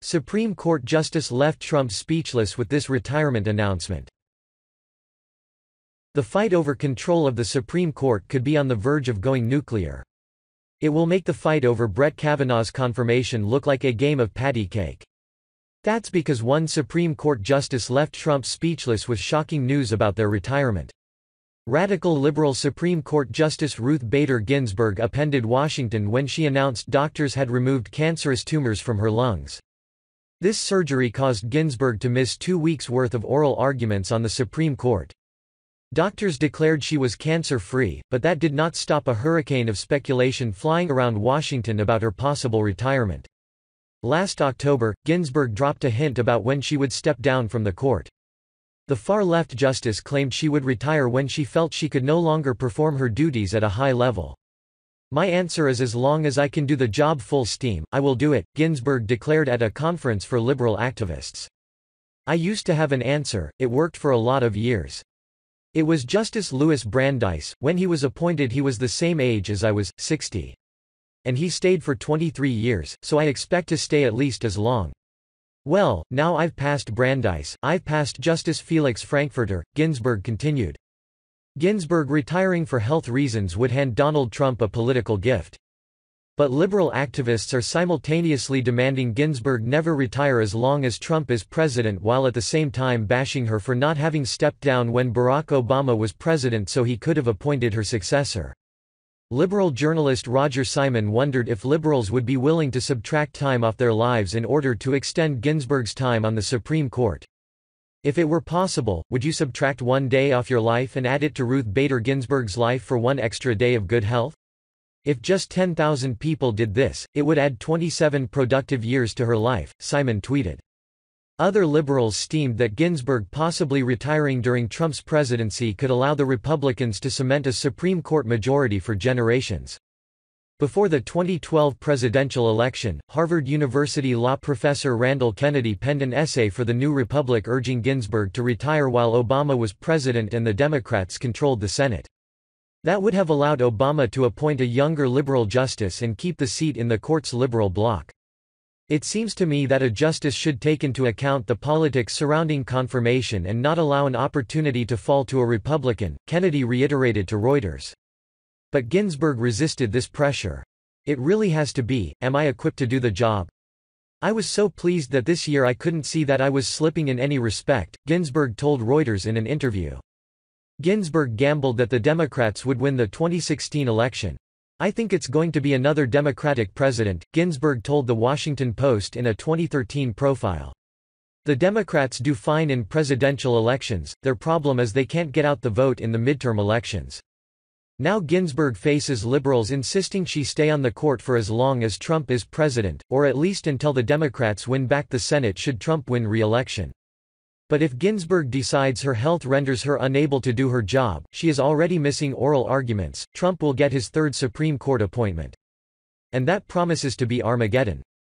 Supreme Court justice left Trump speechless with this retirement announcement. The fight over control of the Supreme Court could be on the verge of going nuclear. It will make the fight over Brett Kavanaugh's confirmation look like a game of patty cake. That's because one Supreme Court justice left Trump speechless with shocking news about their retirement. Radical liberal Supreme Court Justice Ruth Bader Ginsburg upended Washington when she announced doctors had removed cancerous tumors from her lungs. This surgery caused Ginsburg to miss 2 weeks' worth of oral arguments on the Supreme Court. Doctors declared she was cancer-free, but that did not stop a hurricane of speculation flying around Washington about her possible retirement. Last October, Ginsburg dropped a hint about when she would step down from the court. The far-left justice claimed she would retire when she felt she could no longer perform her duties at a high level. "My answer is as long as I can do the job full steam, I will do it," Ginsburg declared at a conference for liberal activists. "I used to have an answer, it worked for a lot of years. It was Justice Louis Brandeis. When he was appointed he was the same age as I was, 60. And he stayed for 23 years, so I expect to stay at least as long. Well, now I've passed Brandeis, I've passed Justice Felix Frankfurter," Ginsburg continued. Ginsburg retiring for health reasons would hand Donald Trump a political gift. But liberal activists are simultaneously demanding Ginsburg never retire as long as Trump is president, while at the same time bashing her for not having stepped down when Barack Obama was president so he could have appointed her successor. Liberal journalist Roger Simon wondered if liberals would be willing to subtract time off their lives in order to extend Ginsburg's time on the Supreme Court. If it were possible, would you subtract 1 day off your life and add it to Ruth Bader Ginsburg's life for 1 extra day of good health? If just 10,000 people did this, it would add 27 productive years to her life, Simon tweeted. Other liberals steamed that Ginsburg possibly retiring during Trump's presidency could allow the Republicans to cement a Supreme Court majority for generations. Before the 2012 presidential election, Harvard University law professor Randall Kennedy penned an essay for the New Republic urging Ginsburg to retire while Obama was president and the Democrats controlled the Senate. That would have allowed Obama to appoint a younger liberal justice and keep the seat in the court's liberal bloc. "It seems to me that a justice should take into account the politics surrounding confirmation and not allow an opportunity to fall to a Republican," Kennedy reiterated to Reuters. But Ginsburg resisted this pressure. "It really has to be, am I equipped to do the job? I was so pleased that this year I couldn't see that I was slipping in any respect," Ginsburg told Reuters in an interview. Ginsburg gambled that the Democrats would win the 2016 election. "I think it's going to be another Democratic president," Ginsburg told The Washington Post in a 2013 profile. "The Democrats do fine in presidential elections, their problem is they can't get out the vote in the midterm elections." Now Ginsburg faces liberals insisting she stay on the court for as long as Trump is president, or at least until the Democrats win back the Senate should Trump win re-election. But if Ginsburg decides her health renders her unable to do her job, she is already missing oral arguments, Trump will get his 3rd Supreme Court appointment. And that promises to be Armageddon.